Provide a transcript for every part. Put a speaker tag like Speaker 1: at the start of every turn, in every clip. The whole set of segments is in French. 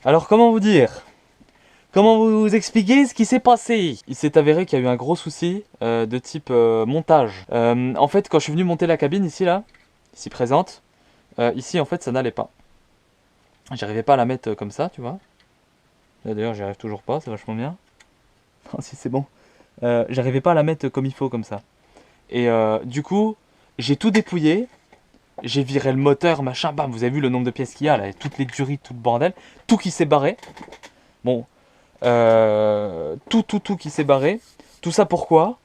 Speaker 1: Alors comment vous dire? Comment vous expliquer ce qui s'est passé? Il s'est avéré qu'il y a eu un gros souci de type montage. En fait, quand je suis venu monter la cabine ici, là, ici présente, ici en fait ça n'allait pas. J'arrivais pas à la mettre comme ça, tu vois. Là, d'ailleurs, j'y arrive toujours pas, c'est vachement bien. Non, si c'est bon. J'arrivais pas à la mettre comme il faut, comme ça. Et du coup, j'ai tout dépouillé. J'ai viré le moteur, machin, bam, vous avez vu le nombre de pièces qu'il y a là, et toutes les durées, tout le bordel, tout qui s'est barré. Bon, tout qui s'est barré. Tout ça pourquoi?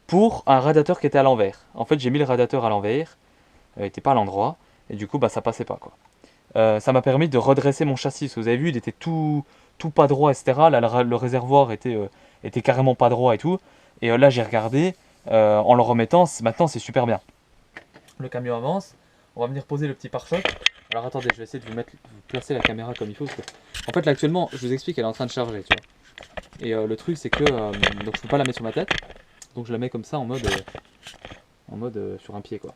Speaker 1: Pour un radiateur qui était à l'envers. En fait, j'ai mis le radiateur à l'envers, il n'était pas à l'endroit, et du coup, bah, ça passait pas quoi. Ça m'a permis de redresser mon châssis. Parce que vous avez vu, il était tout pas droit, etc. Là, le réservoir était carrément pas droit et tout. Et là, j'ai regardé, en le remettant, maintenant c'est super bien. Le camion avance. On va venir poser le petit pare-choc. Alors attendez, je vais essayer de vous placer la caméra comme il faut. Parce que, en fait, là actuellement, je vous explique, elle est en train de charger, tu vois. Et le truc, c'est que donc je peux pas la mettre sur ma tête. Donc je la mets comme ça en mode sur un pied, quoi.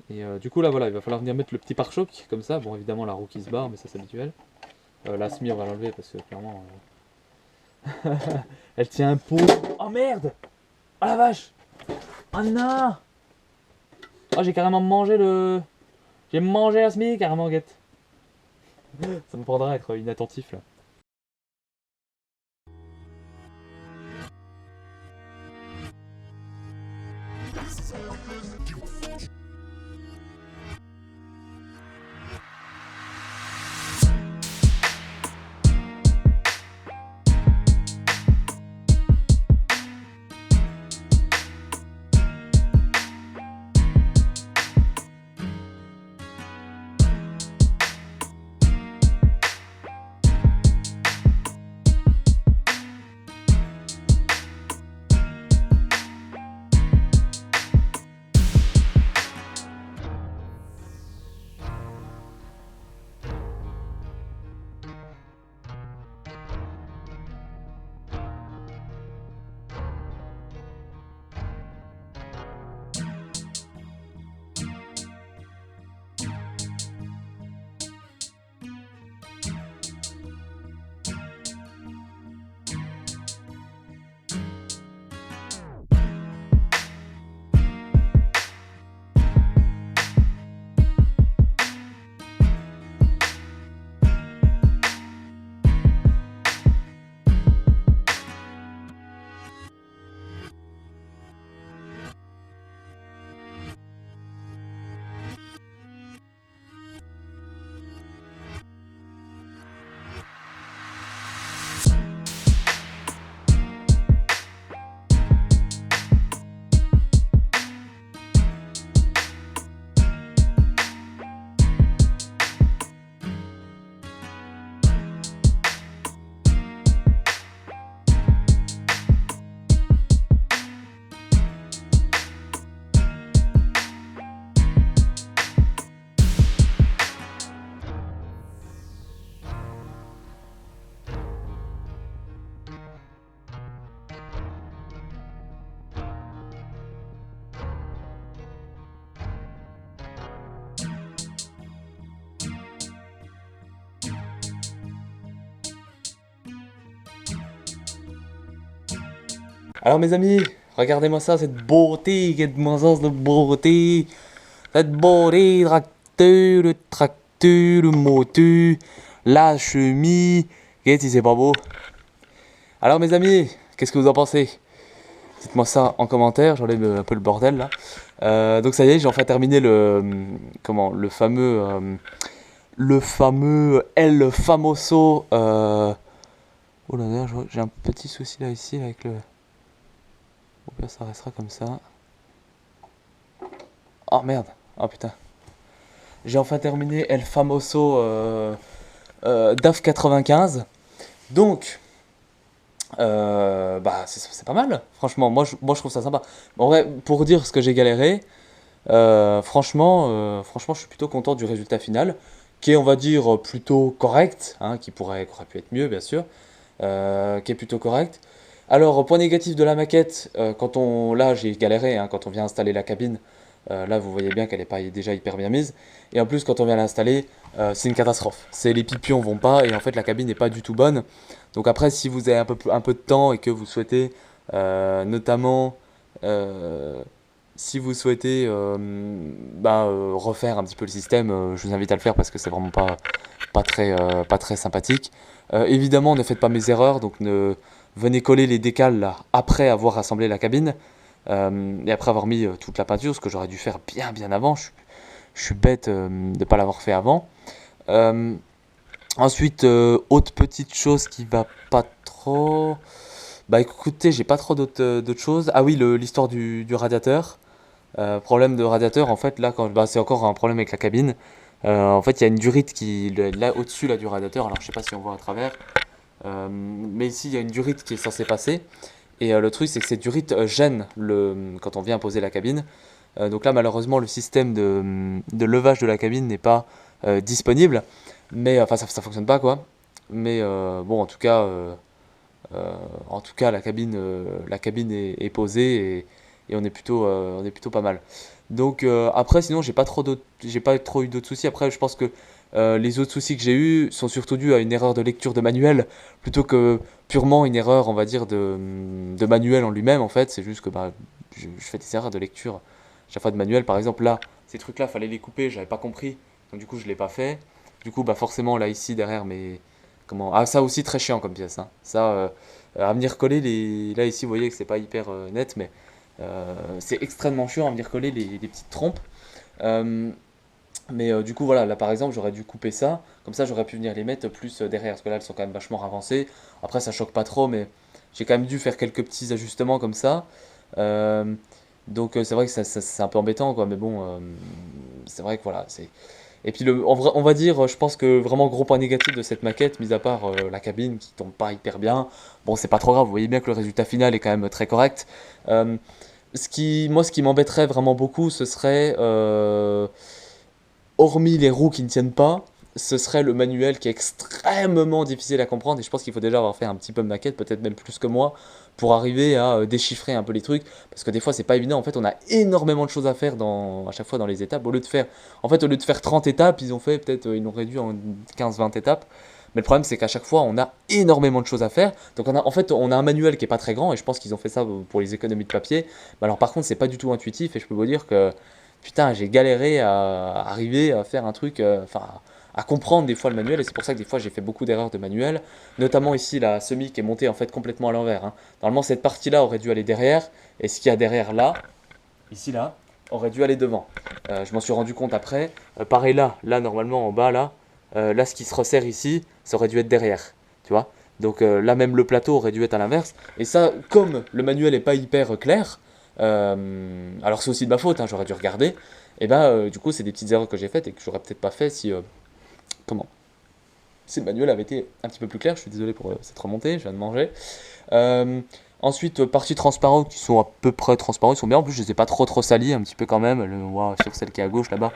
Speaker 1: Et du coup, là, voilà, il va falloir venir mettre le petit pare-choc comme ça. Bon, évidemment, la roue qui se barre, mais ça, c'est habituel. La semi, on va l'enlever parce que clairement, elle tient un pot. Oh merde! Oh la vache! Oh non! Oh, j'ai carrément mangé le. J'ai mangé la semi, carrément, guette. Ça me prendra à être inattentif là. Alors mes amis, regardez-moi ça, cette beauté, quelle sens de beauté. Cette beauté, tracteur, le moteur, la chemise. Qu'est-ce que c'est pas beau? Alors mes amis, qu'est-ce que vous en pensez? Dites-moi ça en commentaire, j'enlève un peu le bordel là. Donc ça y est, j'ai enfin terminé comment, le fameux El Famoso. Oh là là, j'ai un petit souci là ici avec le. Au pire, ça restera comme ça. Oh merde, oh putain. J'ai enfin terminé El Famoso DAF 95. Donc, bah c'est pas mal. Franchement, moi je trouve ça sympa. En vrai, pour dire ce que j'ai galéré, franchement, je suis plutôt content du résultat final, qui est, on va dire, plutôt correct, hein, qui aurait pu être mieux, bien sûr, qui est plutôt correct. Alors, point négatif de la maquette, là j'ai galéré, hein, quand on vient installer la cabine, là vous voyez bien qu'elle n'est pas déjà hyper bien mise, et en plus quand on vient l'installer, c'est une catastrophe. Les pipions vont pas et en fait la cabine n'est pas du tout bonne. Donc après, si vous avez un peu de temps et que vous souhaitez notamment si vous souhaitez refaire un petit peu le système, je vous invite à le faire parce que c'est vraiment pas très sympathique. Évidemment, ne faites pas mes erreurs, donc venez coller les décals là, après avoir rassemblé la cabine et après avoir mis toute la peinture, ce que j'aurais dû faire bien avant. Je suis bête de ne pas l'avoir fait avant. Euh, Ensuite, autre petite chose qui va pas trop. Bah écoutez, j'ai pas trop d'autres choses. Ah oui, l'histoire du radiateur. Problème de radiateur, en fait, là, c'est encore un problème avec la cabine. En fait, il y a une durite là au-dessus là, du radiateur. Alors, je sais pas si on voit à travers. Mais ici, il y a une durite qui est censée passer. Et le truc, c'est que cette durite gêne quand on vient poser la cabine. Donc là, malheureusement, le système de levage de la cabine n'est pas disponible. Mais enfin, ça fonctionne pas quoi. Mais bon, en tout cas, la cabine est posée et on est plutôt pas mal. Donc après, sinon, j'ai pas trop eu d'autres soucis. Après, je pense que les autres soucis que j'ai eus sont surtout dus à une erreur de lecture de manuel plutôt que purement une erreur, on va dire, de manuel en lui-même. En fait, c'est juste que bah, je fais des erreurs de lecture chaque fois de manuel. Par exemple, là, ces trucs-là, fallait les couper, j'avais pas compris. Donc du coup, je l'ai pas fait. Du coup, bah forcément, là, ici, derrière, mais comment. Ah, ça aussi, très chiant comme pièce, hein. Ça, à venir coller les. Là, ici, vous voyez que c'est pas hyper net, mais c'est extrêmement chiant à venir coller les petites trompes. Euh, mais du coup, voilà, là par exemple, j'aurais dû couper ça. Comme ça, j'aurais pu venir les mettre plus derrière. Parce que là, elles sont quand même vachement avancées. Après, ça choque pas trop, mais j'ai quand même dû faire quelques petits ajustements comme ça. Euh, donc, c'est vrai que c'est un peu embêtant, quoi. Mais bon, c'est vrai que voilà. Et puis, en vrai, on va dire, je pense que vraiment gros point négatif de cette maquette, mis à part la cabine qui tombe pas hyper bien. Bon, c'est pas trop grave. Vous voyez bien que le résultat final est quand même très correct. Euh, ce qui m'embêterait vraiment beaucoup, ce serait hormis les roues qui ne tiennent pas, ce serait le manuel qui est extrêmement difficile à comprendre et je pense qu'il faut déjà avoir fait un petit peu de maquette, peut-être même plus que moi, pour arriver à déchiffrer un peu les trucs, parce que des fois c'est pas évident, en fait on a énormément de choses à faire à chaque fois dans les étapes, au lieu de faire 30 étapes, ils ont réduit en 15-20 étapes, mais le problème c'est qu'à chaque fois on a énormément de choses à faire, donc on a un manuel qui est pas très grand et je pense qu'ils ont fait ça pour les économies de papier, mais alors par contre c'est pas du tout intuitif et je peux vous dire que putain, j'ai galéré à arriver à faire un truc, à comprendre des fois le manuel, et c'est pour ça que des fois j'ai fait beaucoup d'erreurs de manuel, notamment ici la semi qui est montée en fait complètement à l'envers, hein. Normalement cette partie-là aurait dû aller derrière, et ce qu'il y a derrière là, ici là, aurait dû aller devant. Je m'en suis rendu compte après. Pareil là normalement en bas là ce qui se resserre ici, ça aurait dû être derrière, tu vois. Donc là même le plateau aurait dû être à l'inverse, et ça comme le manuel est pas hyper clair, alors c'est aussi de ma faute, hein, j'aurais dû regarder. Et du coup, c'est des petites erreurs que j'ai faites et que j'aurais peut-être pas fait comment si le manuel avait été un petit peu plus clair. Je suis désolé pour cette remontée, je viens de manger. Euh, Ensuite, parties transparentes qui sont à peu près transparentes, ils sont bien. En plus, je les ai pas trop salis, un petit peu quand même. Wow, sur celle qui est à gauche là-bas.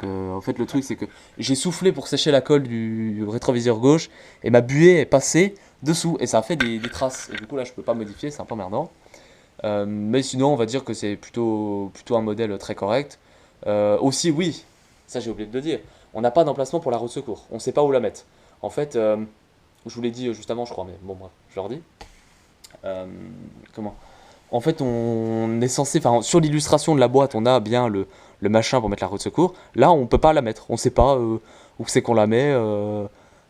Speaker 1: En fait, le truc, c'est que j'ai soufflé pour sécher la colle du rétroviseur gauche et ma buée est passée dessous et ça a fait des traces. Et du coup, là, je peux pas modifier, c'est un peu emmerdant. Mais sinon, on va dire que c'est plutôt un modèle très correct. Aussi, oui, ça j'ai oublié de le dire, on n'a pas d'emplacement pour la roue de secours. On ne sait pas où la mettre. En fait, je vous l'ai dit juste avant, je crois, mais bon, bref, je leur dis. Euh, comment En fait, on est censé, enfin, sur l'illustration de la boîte, on a bien le machin pour mettre la roue de secours. Là, on peut pas la mettre. On ne sait pas où c'est qu'on la met.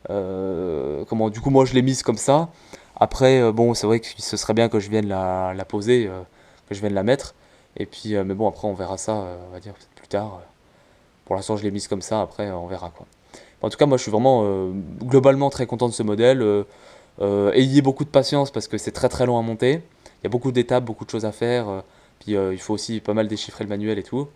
Speaker 1: Du coup, moi, je l'ai mise comme ça. Après, bon, c'est vrai que ce serait bien que je vienne la poser, que je vienne la mettre. Et puis, mais bon, après, on verra ça, on va dire peut-être plus tard. Pour l'instant, je l'ai mise comme ça. Après, on verra quoi. En tout cas, moi, je suis vraiment globalement très content de ce modèle. Ayez beaucoup de patience parce que c'est très long à monter. Il y a beaucoup d'étapes, beaucoup de choses à faire. Puis, il faut aussi pas mal déchiffrer le manuel et tout.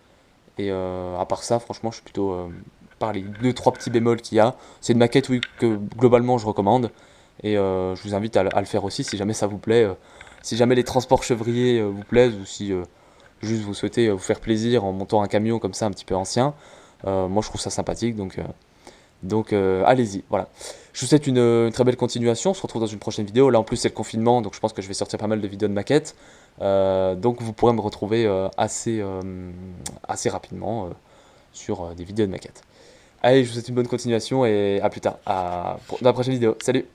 Speaker 1: Et à part ça, franchement, je suis plutôt par les deux trois petits bémols qu'il y a. C'est une maquette oui, que globalement je recommande. Et je vous invite à le faire aussi si jamais ça vous plaît. Si jamais les transports chevriers vous plaisent ou si juste vous souhaitez vous faire plaisir en montant un camion comme ça un petit peu ancien. Moi je trouve ça sympathique donc allez-y. Voilà. Je vous souhaite une très belle continuation. On se retrouve dans une prochaine vidéo. Là en plus c'est le confinement donc je pense que je vais sortir pas mal de vidéos de maquettes. Donc vous pourrez me retrouver assez rapidement sur des vidéos de maquettes. Allez, je vous souhaite une bonne continuation et à plus tard, dans la prochaine vidéo. Salut!